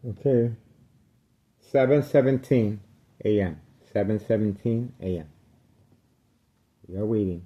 Okay. 7:17 a.m. 7:17 a.m. We are waiting.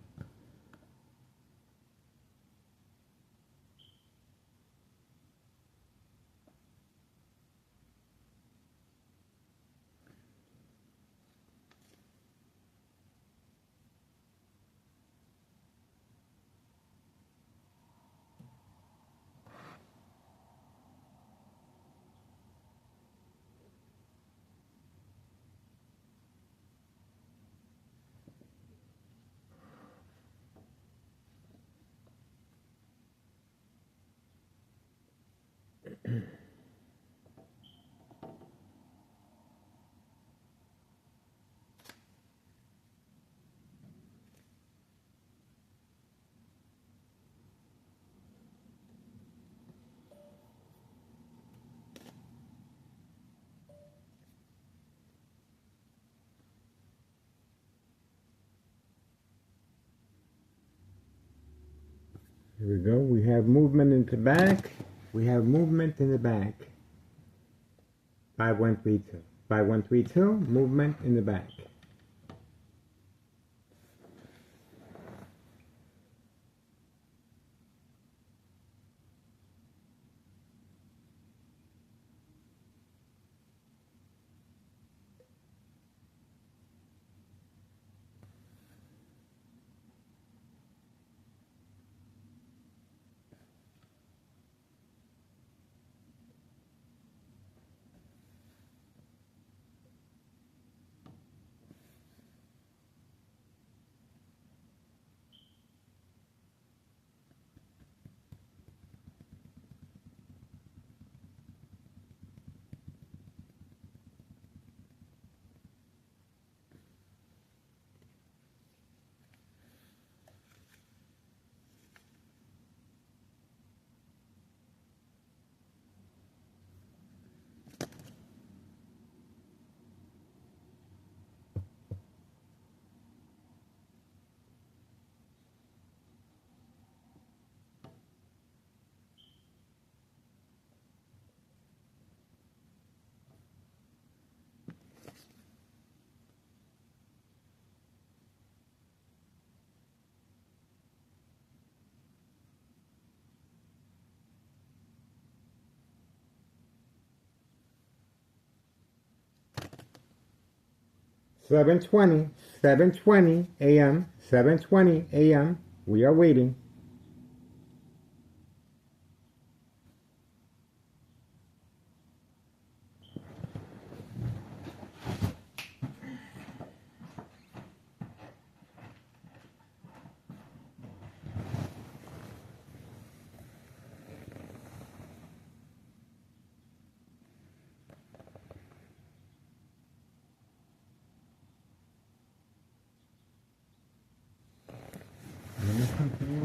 Here we go. We have movement in the back. We have movement in the back. 5132. 5132. Movement in the back. Seven twenty. 7:20 a.m. 7:20 a.m. We are waiting. Let me continue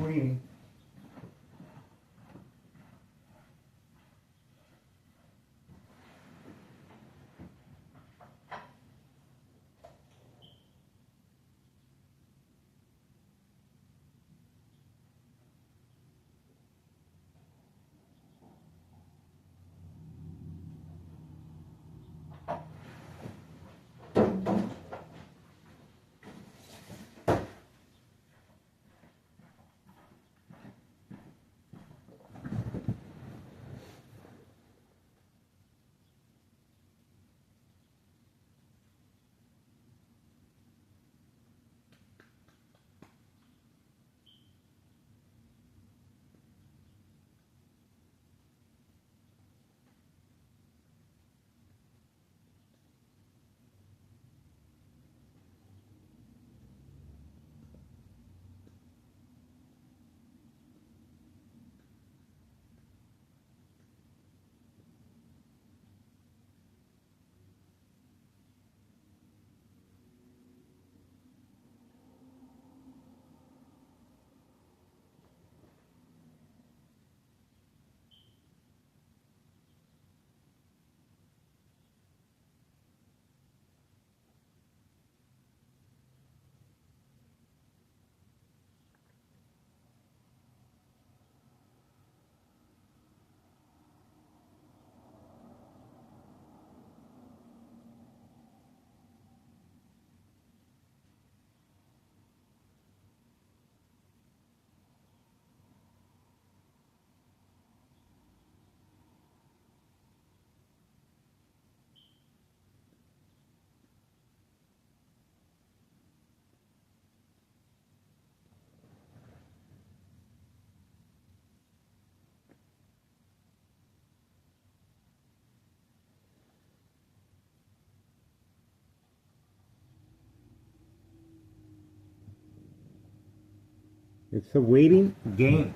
It's a waiting game.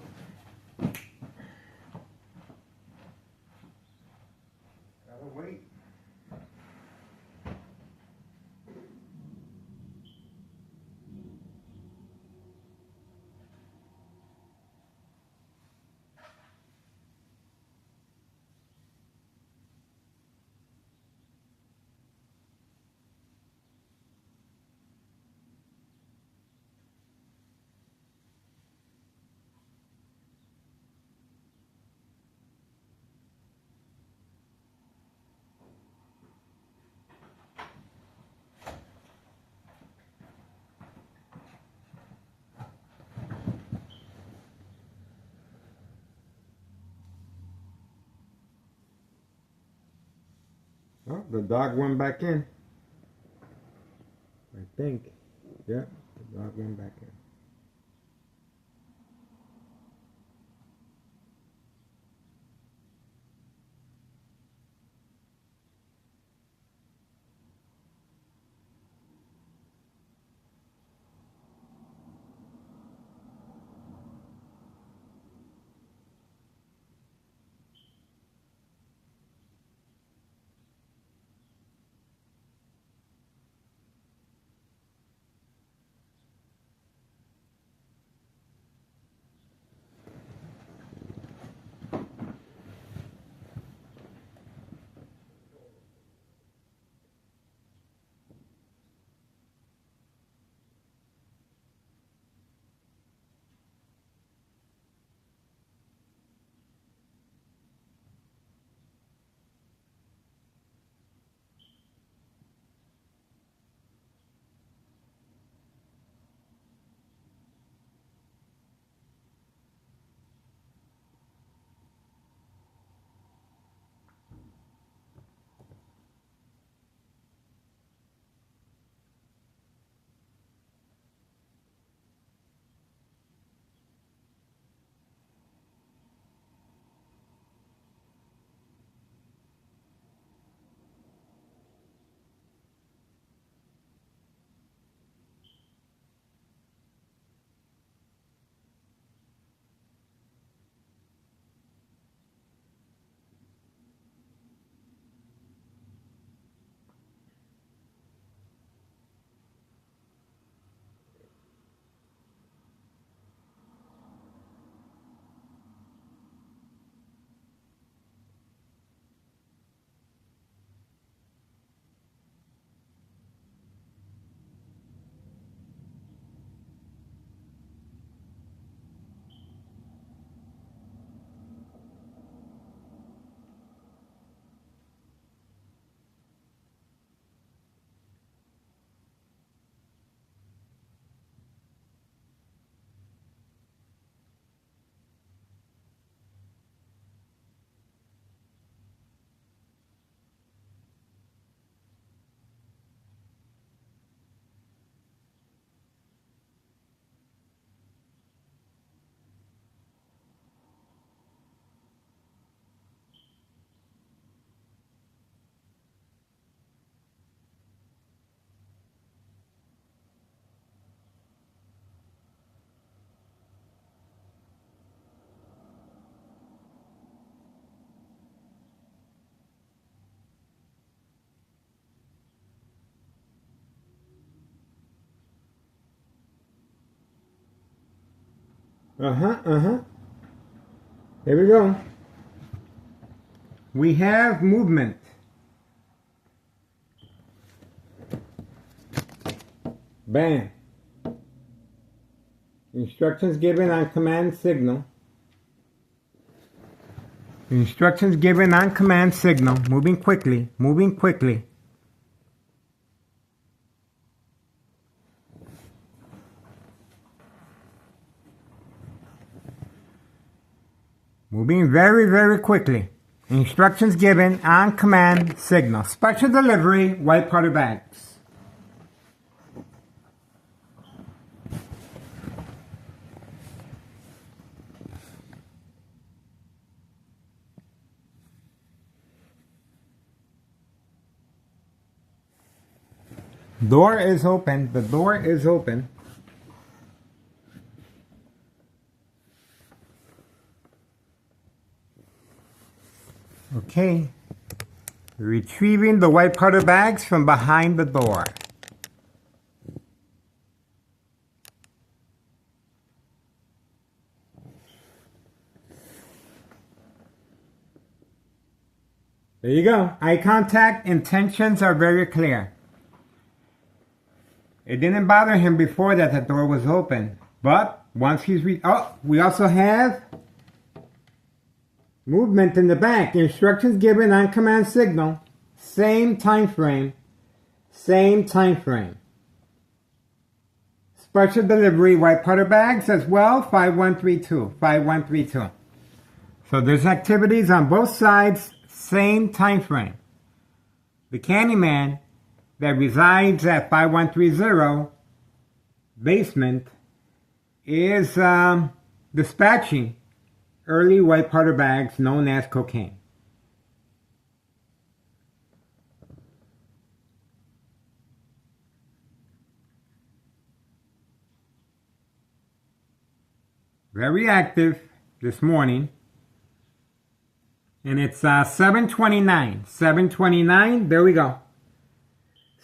Gotta wait. Oh, the dog went back in. I think. Yeah, the dog went back in. Uh-huh. Here we go. We have movement. Bam. Instructions given on command signal. Instructions given on command signal. Moving quickly. Moving quickly. Moving very, very quickly. Instructions given on command signal. Special delivery, white powder bags. Door is open. The door is open. Okay. Retrieving the white powder bags from behind the door. There you go. Eye contact, intentions are very clear. It didn't bother him before that the door was open. But once he's we also have movement in the back. Instructions given on command signal. Same time frame. Same time frame. Special delivery white powder bags as well. 5132. 5132. So there's activities on both sides. Same time frame. The Candyman that resides at 5130 basement is dispatching early white powder bags known as cocaine. Very active this morning. And it's 7:29. 7:29, there we go.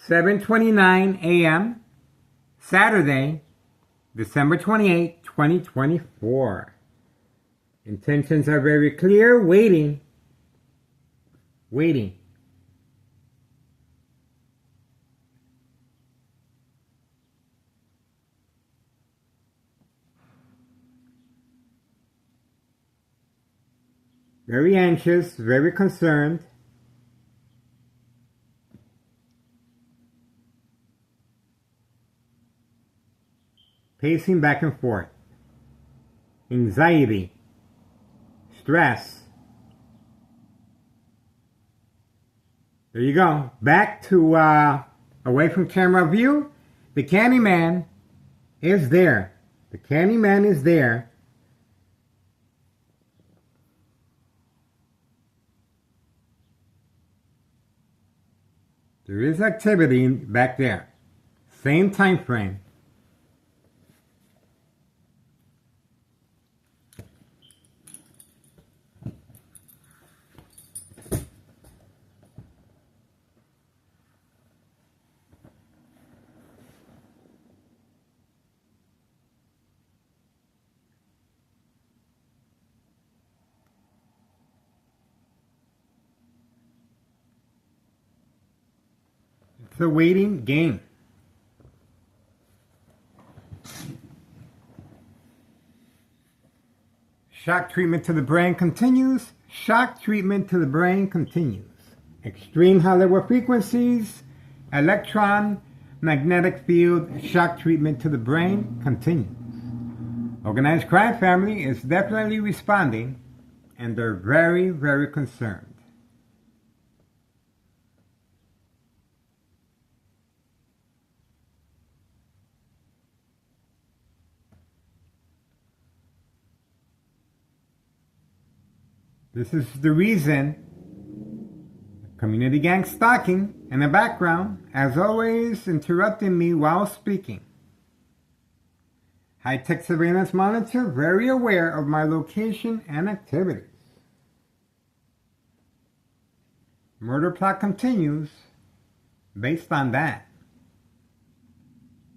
7:29 a.m. Saturday, December 28, 2024. Intentions are very clear. Waiting. Waiting. Very anxious, very concerned. Pacing back and forth. Anxiety. Stress. There you go. Back to away from camera view. The Candyman is there. The Candyman is there. There is activity back there. Same time frame. It's a waiting game. Shock treatment to the brain continues. Shock treatment to the brain continues. Extreme high level frequencies, electron, magnetic field, shock treatment to the brain continues. Organized crime family is definitely responding, and they're very, very concerned. This is the reason community gang stalking in the background, as always, interrupting me while speaking. High-tech surveillance monitor, very aware of my location and activities. Murder plot continues based on that.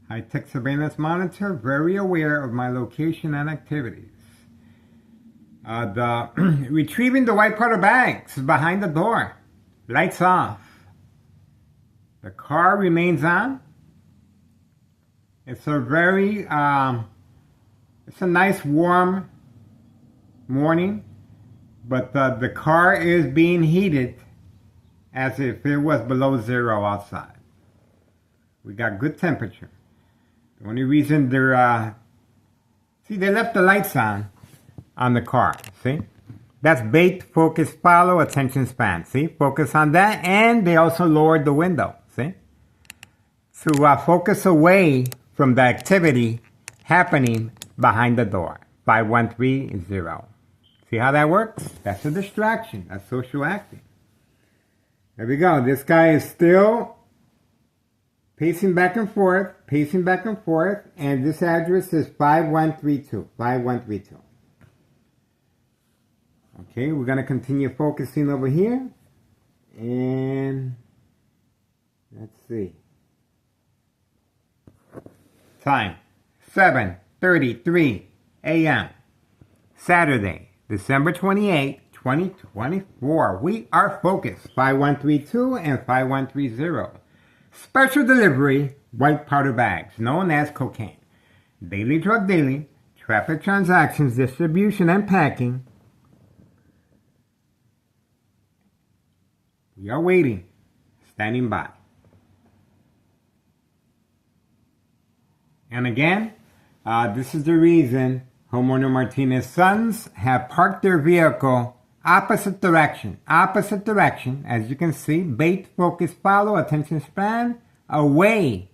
High-tech surveillance monitor, very aware of my location and activities. Retrieving the white powder bags behind the door. Lights off. The car remains on. It's a very, it's a nice warm morning, but the car is being heated as if it was below zero outside. We got good temperature. The only reason they're, see, they left the lights on the car, see? That's bait, focus, follow, attention span, see? Focus on that, and they also lowered the window, see? To focus away from the activity happening behind the door, 5130. See how that works? That's a distraction, that's social acting. There we go, this guy is still pacing back and forth, and this address is 5132, 5132. Okay, we're going to continue focusing over here. And let's see. Time 7:33 a.m. Saturday, December 28, 2024. We are focused 5132 and 5130. Special delivery white powder bags known as cocaine. Daily drug dealing, traffic transactions, distribution and packing. We are waiting, standing by. And again, this is the reason homeowner Martinez's sons have parked their vehicle opposite direction. Opposite direction, as you can see, bait, focus, follow, attention span, away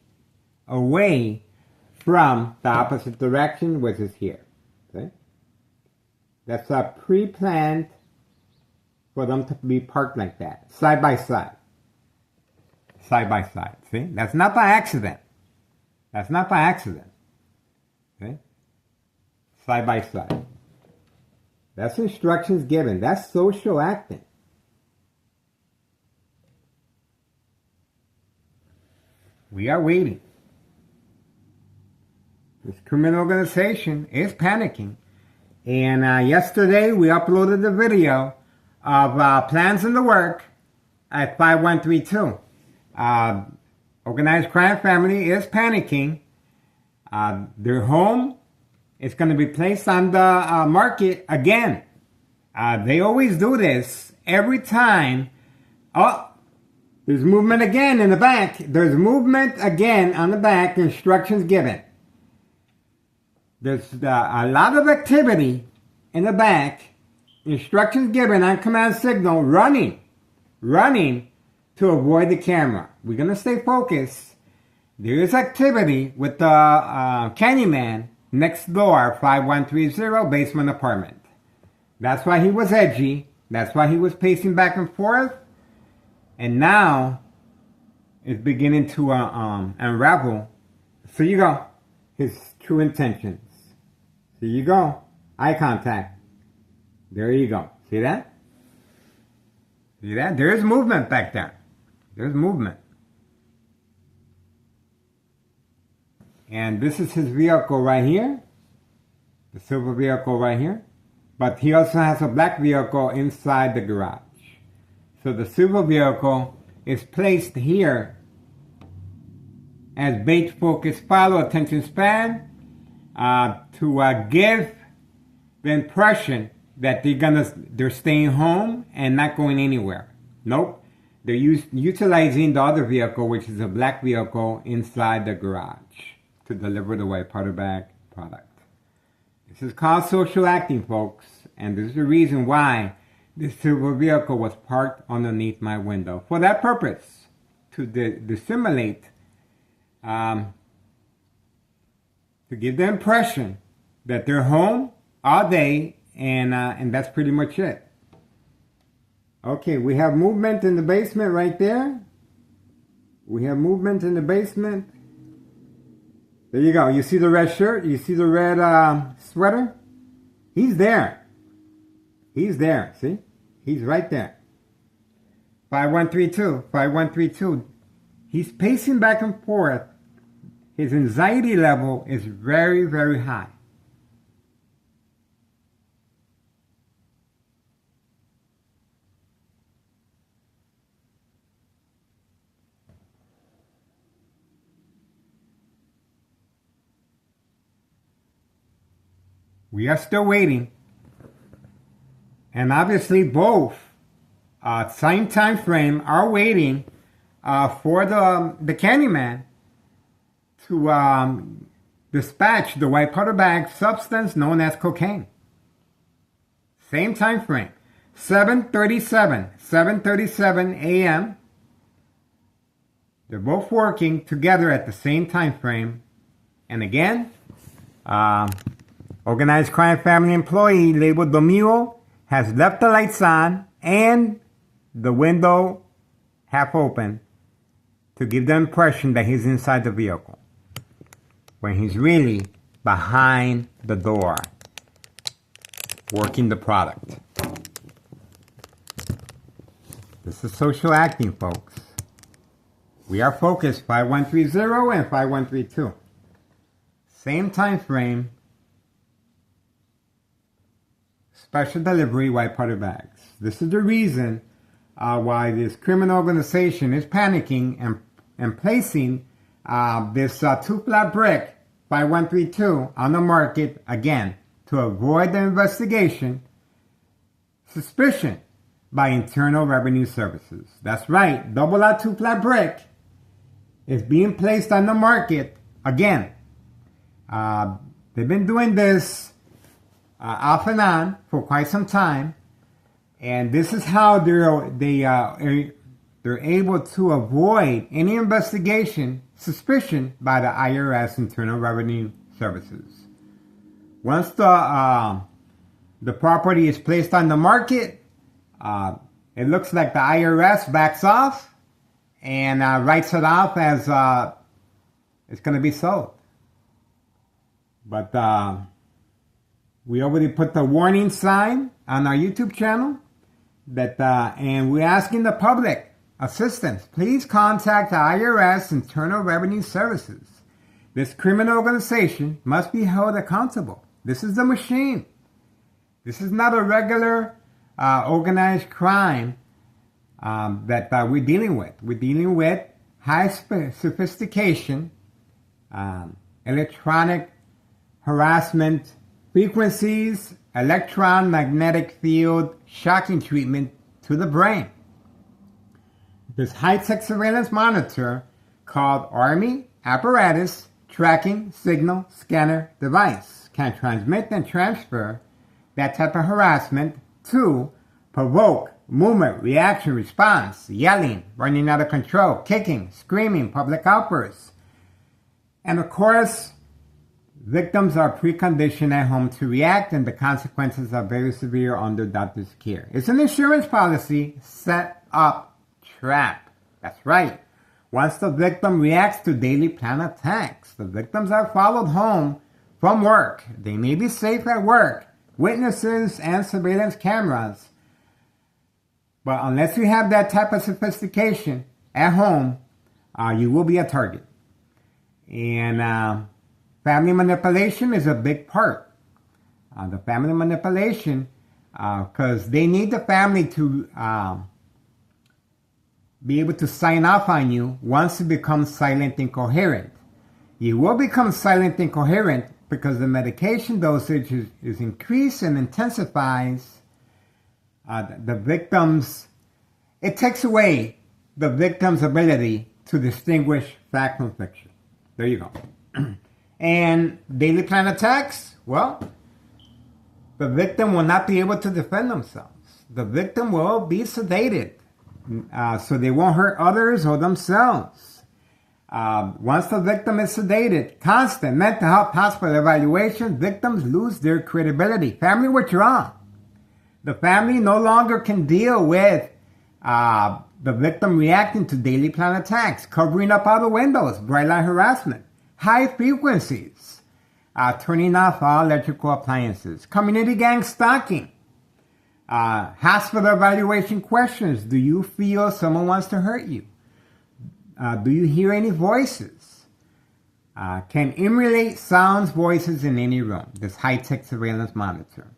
from the opposite direction, which is here. Okay? That's a pre-planned for them to be parked like that, side by side. Side by side, see? That's not by accident. That's not by accident. Okay? Side by side. That's instructions given. That's social acting. We are waiting. This criminal organization is panicking. And yesterday we uploaded the video of plans in the work at 5132. Organized crime family is panicking. Their home is going to be placed on the market again. They always do this every time. Oh, there's movement again in the back. There's movement again on the back. Instructions given. There's a lot of activity in the back. Instructions given on command signal. Running to avoid the camera. We're going to stay focused. There is activity with the Candyman next door, 5130 basement apartment. That's why he was edgy. That's why he was pacing back and forth. And now it's beginning to unravel. So you go. His true intentions. So you go. Eye contact. There you go. See that? See that? There's movement back there. There's movement. And this is his vehicle right here. The silver vehicle right here. But he also has a black vehicle inside the garage. So the silver vehicle is placed here as bait, focus, follow, attention span, to give the impression that they're staying home and not going anywhere. Nope. They're utilizing the other vehicle, which is a black vehicle, inside the garage to deliver the white powder bag product. This is called social acting, folks, and this is the reason why this silver vehicle was parked underneath my window. For that purpose, to dissimulate, to give the impression that they're home all day, and that's pretty much it. Okay, we have movement in the basement right there. We have movement in the basement. There you go. You see the red shirt? You see the red sweater? He's there. He's there. See? He's right there. 5132. 5132. He's pacing back and forth. His anxiety level is very, very high. We are still waiting. And obviously both same time frame are waiting for the Candyman to dispatch the white powder bag substance known as cocaine. Same time frame. 7:37 a.m. They're both working together at the same time frame. And again, organized crime family employee labeled Domingo has left the lights on and the window half open to give the impression that he's inside the vehicle, when he's really behind the door working the product. This is social acting, folks. We are focused 5130 and 5132. Same time frame. Special delivery, white powder bags. This is the reason why this criminal organization is panicking and placing this 2-flat brick 5132 on the market again to avoid the investigation, suspicion by Internal Revenue Services. That's right, double that 2-flat brick is being placed on the market again. They've been doing this off and on for quite some time, and this is how they're able to avoid any investigation, suspicion by the IRS, Internal Revenue Services. Once the property is placed on the market, it looks like the IRS backs off and writes it off as it's going to be sold. But we already put the warning sign on our YouTube channel that, and we're asking the public assistance. Please contact the IRS, Internal Revenue Services. This criminal organization must be held accountable. This is the machine. This is not a regular organized crime that we're dealing with. We're dealing with high sophistication electronic harassment frequencies, electromagnetic field shocking treatment to the brain. This high-tech surveillance monitor called Army Apparatus Tracking Signal Scanner Device can transmit and transfer that type of harassment to provoke movement, reaction, response, yelling, running out of control, kicking, screaming, public outbursts. And of course, victims are preconditioned at home to react, and the consequences are very severe under doctor's care. It's an insurance policy set up trap. That's right. Once the victim reacts to daily plan attacks, the victims are followed home from work. They may be safe at work, witnesses and surveillance cameras. But unless you have that type of sophistication at home, you will be a target. And family manipulation is a big part. The family manipulation, because they need the family to be able to sign off on you once you become silent and coherent. You will become silent and coherent because the medication dosage is increased and intensifies the victim's, it takes away the victim's ability to distinguish fact from fiction. There you go. And daily plan attacks, well, the victim will not be able to defend themselves. The victim will be sedated, so they won't hurt others or themselves. Once the victim is sedated, constant mental health hospital evaluation, victims lose their credibility. Family withdrawal. The family no longer can deal with the victim reacting to daily plan attacks, covering up all the windows, bright light harassment, high frequencies, turning off all electrical appliances, community gang stalking, hospital evaluation questions. Do you feel someone wants to hurt you? Do you hear any voices? Can emulate sounds, voices in any room. This high-tech surveillance monitor.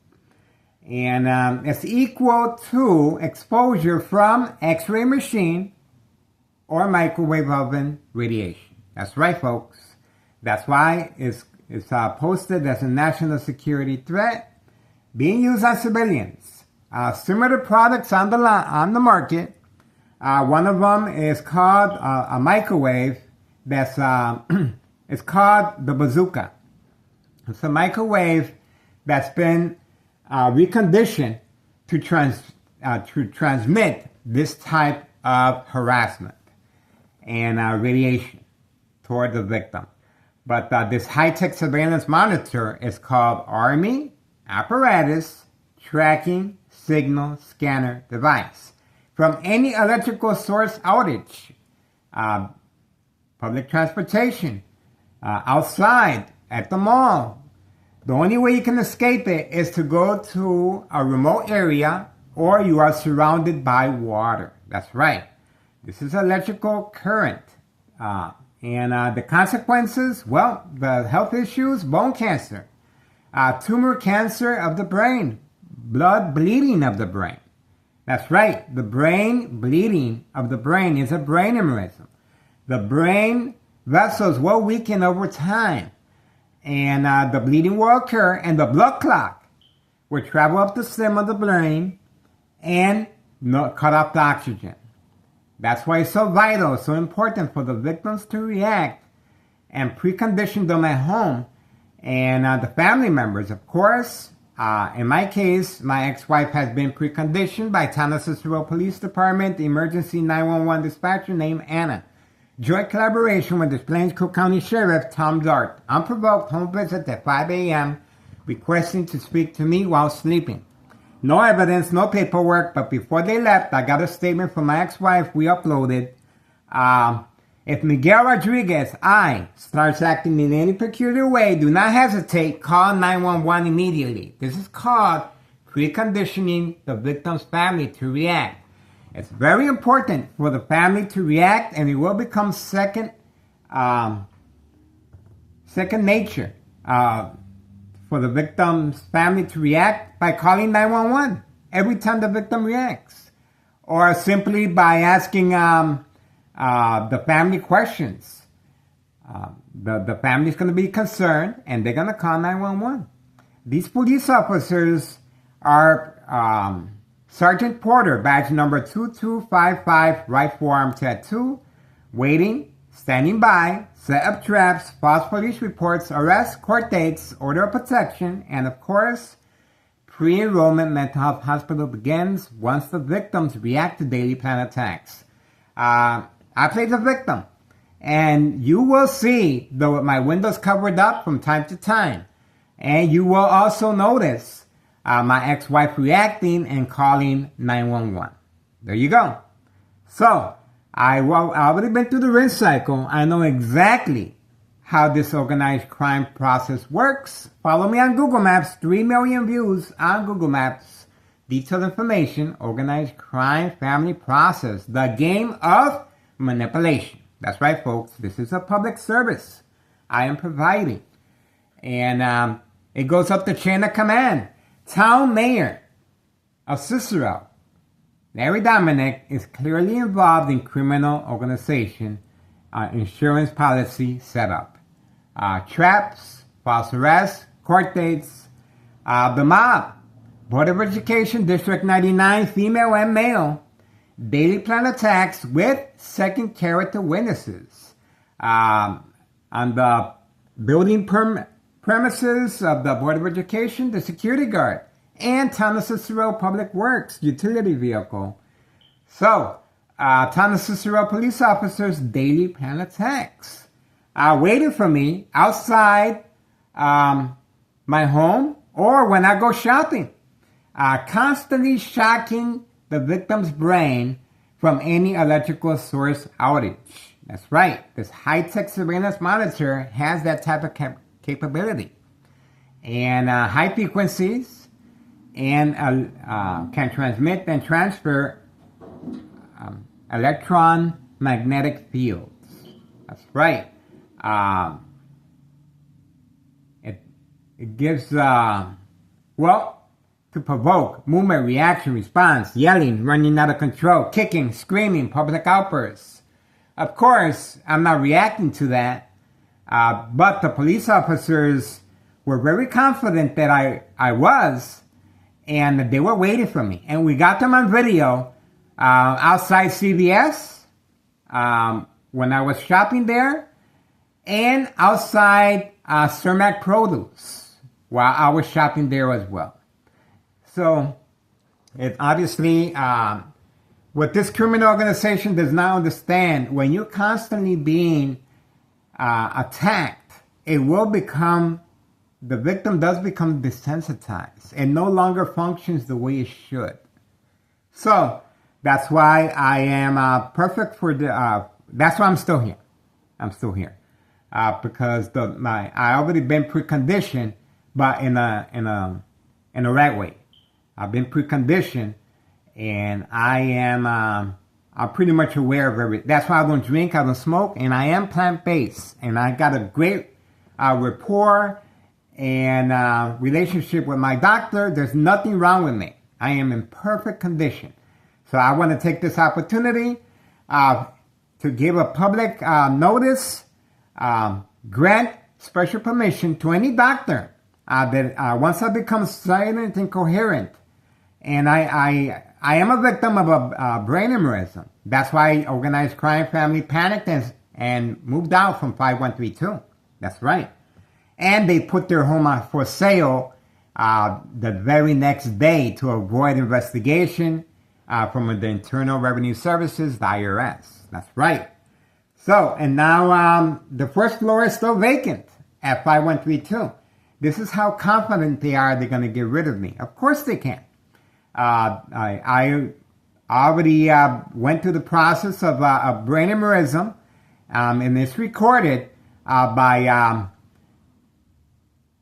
And it's equal to exposure from X-ray machine or microwave oven radiation. That's right, folks. That's why it's posted as a national security threat being used on civilians. Similar products on the market. One of them is called a microwave. That's it's called the bazooka. It's a microwave that's been reconditioned to transmit this type of harassment and radiation toward the victim. But this high-tech surveillance monitor is called Army Apparatus Tracking Signal Scanner Device. From any electrical source outage, public transportation, outside, at the mall, the only way you can escape it is to go to a remote area or you are surrounded by water. That's right. This is electrical current. And the consequences, well, the health issues, bone cancer, tumor cancer of the brain, blood bleeding of the brain. That's right. The brain bleeding of the brain is a brain aneurysm. The brain vessels will weaken over time. And the bleeding will occur, and the blood clot will travel up the stem of the brain and cut off the oxygen. That's why it's so vital, so important for the victims to react and precondition them at home. And the family members, of course, in my case, my ex-wife has been preconditioned by Town of Cicero Police Department Emergency 911 dispatcher named Anna. Joint collaboration with the Plains Cook County Sheriff Tom Dart. Unprovoked home visit at 5 a.m. requesting to speak to me while sleeping. No evidence, no paperwork, but before they left, I got a statement from my ex-wife we uploaded. If Miguel Rodriguez, starts acting in any peculiar way, do not hesitate, call 911 immediately. This is called preconditioning the victim's family to react. It's very important for the family to react, and it will become second nature for the victim's family to react by calling 911 every time the victim reacts, or simply by asking the family questions. The family's going to be concerned, and they're going to call 911. These police officers are Sergeant Porter, badge number 2255, right forearm tattoo, waiting, standing by, set up traps, false police reports, arrests, court dates, order of protection, and of course, pre-enrollment mental health hospital begins once the victims react to daily plan attacks. I play the victim, and you will see my windows covered up from time to time, and you will also notice my ex-wife reacting and calling 911. There you go. So, I've already been through the rinse cycle. I know exactly how this organized crime process works. Follow me on Google Maps. 3 million views on Google Maps. Detailed information, organized crime family process. The game of manipulation. That's right, folks. This is a public service I am providing. And it goes up the chain of command. Town Mayor of Cicero, Larry Dominic, is clearly involved in criminal organization, insurance policy setup, traps, false arrests, court dates, the mob, Board of Education, District 99, female and male, daily plan attacks with second character witnesses on the building premises of the Board of Education, the security guard, and Town of Cicero Public Works utility vehicle. So, Town of Cicero police officers' daily plan attacks waiting for me outside my home or when I go shopping, constantly shocking the victim's brain from any electrical source outage. That's right, this high-tech surveillance monitor has that type of capability, and high frequencies, and can transmit and transfer electromagnetic fields. That's right. It gives to provoke movement, reaction, response, yelling, running out of control, kicking, screaming, public outbursts. Of course, I'm not reacting to that. But the police officers were very confident that I was, and they were waiting for me. And we got them on video outside CVS when I was shopping there, and outside Cermak Produce while I was shopping there as well. So, it obviously, what this criminal organization does not understand, when you're constantly being attacked, it will become, the victim does become desensitized and no longer functions the way it should. So, that's why I am perfect for that's why I'm still here. I'm still here. Because I already been preconditioned, but in a right way. I've been preconditioned, and I am I'm pretty much aware of everything. That's why I don't drink, I don't smoke, and I am plant-based. And I got a great rapport and relationship with my doctor. There's nothing wrong with me. I am in perfect condition. So I want to take this opportunity to give a public notice, grant special permission to any doctor that once I become silent and coherent, and I am a victim of a brain aneurysm. That's why Organized Crime Family panicked and moved out from 5132. That's right. And they put their home up for sale the very next day to avoid investigation from the Internal Revenue Services, the IRS. That's right. So, and now the first floor is still vacant at 5132. This is how confident they are they're going to get rid of me. Of course they can. I already went through the process of a brain aneurysm, and it's recorded by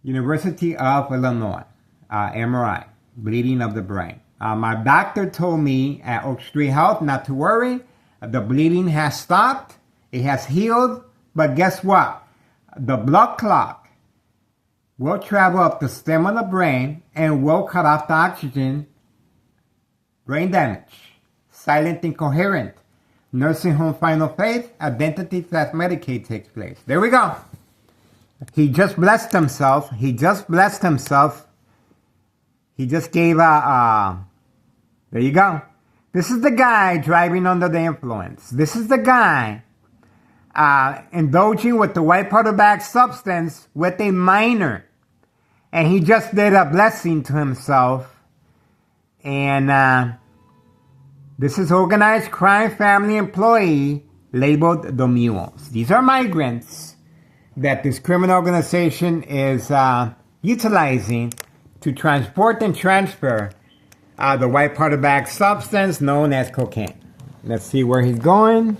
University of Illinois, MRI, bleeding of the brain. My doctor told me at Oak Street Health not to worry. The bleeding has stopped. It has healed. But guess what? The blood clot will travel up the stem of the brain and will cut off the oxygen. Brain damage. Silent incoherent. Nursing home final phase. Identity theft Medicaid takes place. There we go. He just blessed himself. He just blessed himself. He just gave there you go. This is the guy driving under the influence. This is the guy indulging with the white powder bag substance with a minor. And he just did a blessing to himself. And this is Organized Crime Family employee labeled the Mules. These are migrants that this criminal organization is utilizing to transport and transfer the white powder bag substance known as cocaine. Let's see where he's going.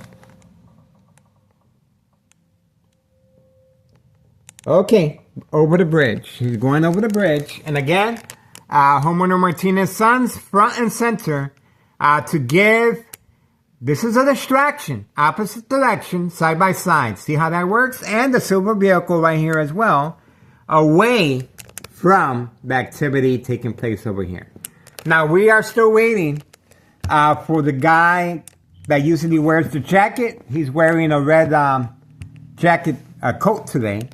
Okay, over the bridge. He's going over the bridge. And again, homeowner Martinez Sons front and center to give, this is a distraction, opposite direction, side by side. See how that works? And the silver vehicle right here as well, away from the activity taking place over here. Now, we are still waiting for the guy that usually wears the jacket. He's wearing a red jacket coat today.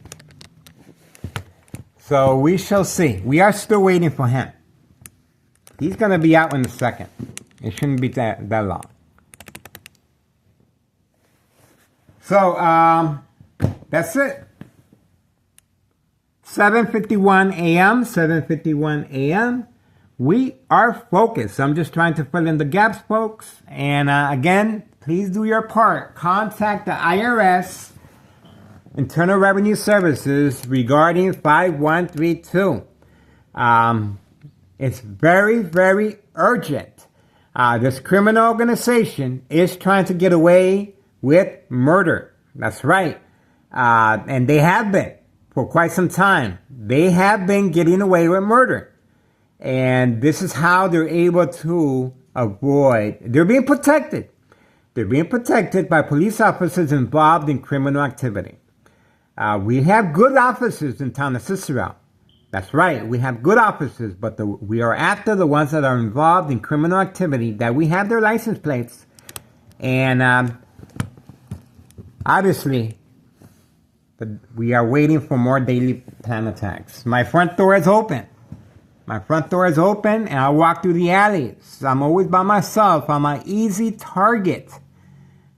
So we shall see. We are still waiting for him. He's going to be out in a second. It shouldn't be that long. So, that's it. 7:51 a.m., 7:51 a.m. We are focused. I'm just trying to fill in the gaps, folks. And again, please do your part. Contact the IRS, Internal Revenue Services, regarding 5132. It's very, very urgent. This criminal organization is trying to get away with murder. That's right. And they have been for quite some time. They have been getting away with murder. And this is how they're able to avoid, they're being protected. They're being protected by police officers involved in criminal activity. We have good officers in town of Cicero. That's right, we have good officers, but we are after the ones that are involved in criminal activity, that we have their license plates. And obviously, we are waiting for more daily plan attacks. My front door is open. My front door is open, and I walk through the alleys. I'm always by myself. I'm an easy target.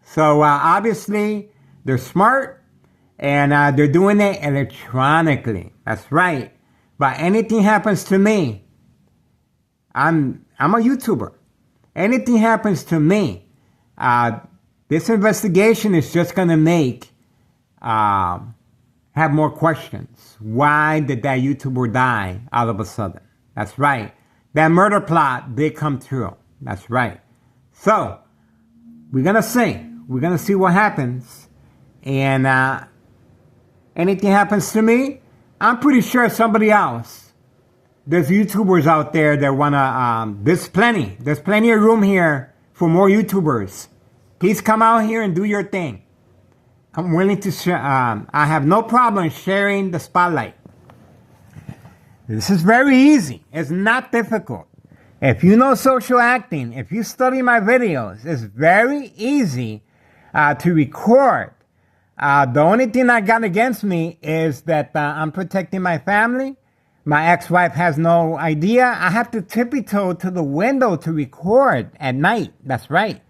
So obviously, they're smart, and they're doing it electronically. That's right. But anything happens to me, I'm a YouTuber. Anything happens to me, this investigation is just going to make have more questions. Why did that YouTuber die all of a sudden? That's right. That murder plot did come true. That's right. So, we're going to see. We're going to see what happens. And anything happens to me, I'm pretty sure somebody else. There's YouTubers out there that want to, there's plenty of room here for more YouTubers please come out here and do your thing. I'm willing to share. I have no problem sharing the spotlight. This is very easy. It's not difficult. If you know social acting, if you study my videos, it's very easy to record. The only thing I got against me is that I'm protecting my family. My ex-wife has no idea. I have to tippy-toe to the window to record at night. That's right.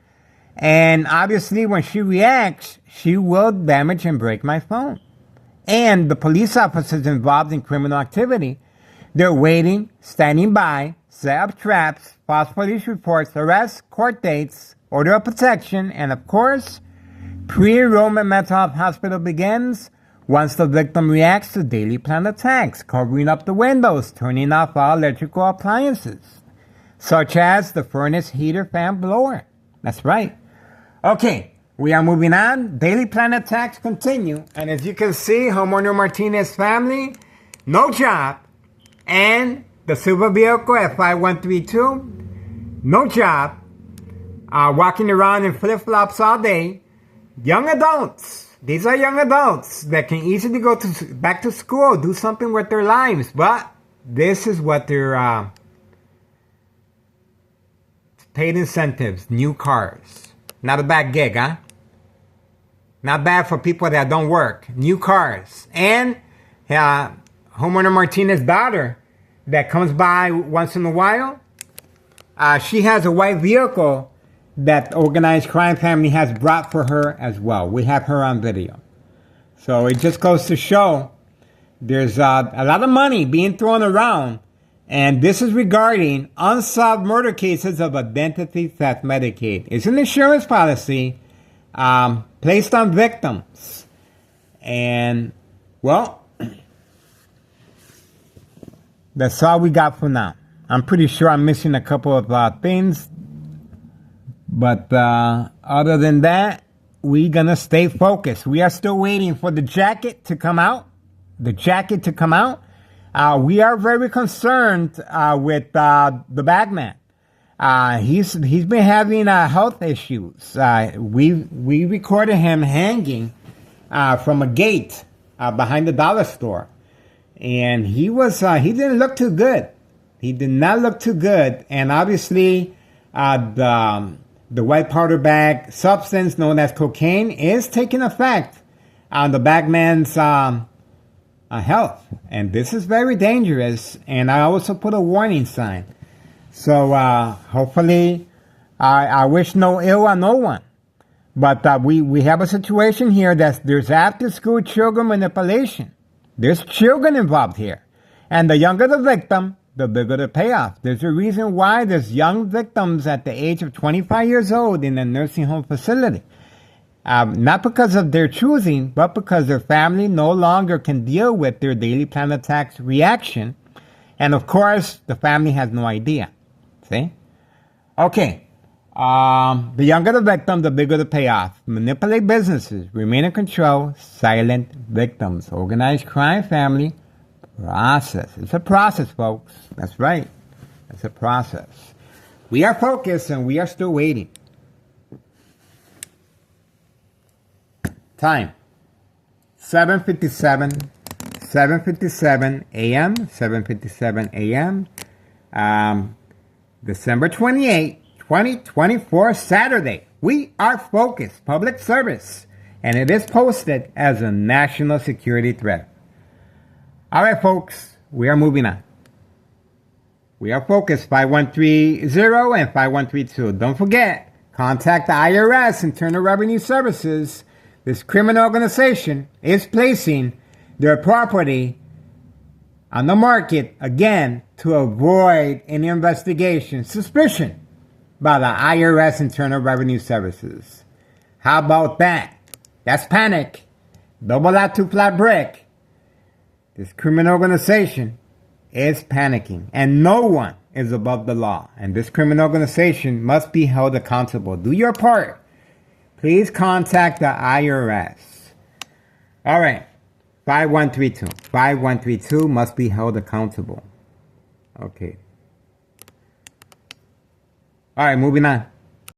And obviously when she reacts, she will damage and break my phone. And the police officers involved in criminal activity, they're waiting, standing by, set up traps, false police reports, arrests, court dates, order of protection, and of course, pre-enrollment mental health hospital begins once the victim reacts to daily planned attacks, covering up the windows, turning off all electrical appliances, such as the furnace, heater, fan, blower. That's right. Okay, we are moving on. Daily planned attacks continue. And as you can see, homeowner Martinez family, no job, and the silver vehicle at 5132, no job, walking around in flip-flops all day. Young adults. These are young adults that can easily go back to school, do something with their lives. But this is what their paid incentives, new cars. Not a bad gig, huh? Not bad for people that don't work. New cars. And homeowner Martinez's daughter that comes by once in a while, she has a white vehicle that organized crime family has brought for her as well. We have her on video. So it just goes to show there's a lot of money being thrown around, and this is regarding unsolved murder cases of identity theft Medicaid. It's an insurance policy placed on victims. And, well, that's all we got for now. I'm pretty sure I'm missing a couple of things. But other than that, we're going to stay focused. We are still waiting for the jacket to come out. The jacket to come out. We are very concerned with the bagman. He's been having health issues. We recorded him hanging from a gate behind the dollar store. And he didn't look too good. He did not look too good. And obviously, the white powder bag substance known as cocaine is taking effect on the bagman's health. And this is very dangerous. And I also put a warning sign. So hopefully, I wish no ill on no one. But we have a situation here that there's after-school children manipulation. There's children involved here. And the younger the victim, the bigger the payoff. There's a reason why there's young victims at the age of 25 years old in a nursing home facility. Not because of their choosing, but because their family no longer can deal with their daily planned attacks reaction. And of course, the family has no idea. See? Okay. The younger the victim, the bigger the payoff. Manipulate businesses, remain in control, silent victims, organized crime family, process. It's a process, folks. That's right. It's a process. We are focused and we are still waiting. Time. 7:57 a.m. 7:57 a.m. December 28, 2024, Saturday. We are focused. Public service. And it is posted as a national security threat. All right, folks, we are moving on. We are focused 5130 and 5132. Don't forget, contact the IRS, Internal Revenue Services. This criminal organization is placing their property on the market, again, to avoid any investigation, suspicion by the IRS, Internal Revenue Services. How about that? That's panic. Double that to flat brick. This criminal organization is panicking, and no one is above the law. And this criminal organization must be held accountable. Do your part. Please contact the IRS. All right. 5132. 5132 must be held accountable. Okay. All right, moving on.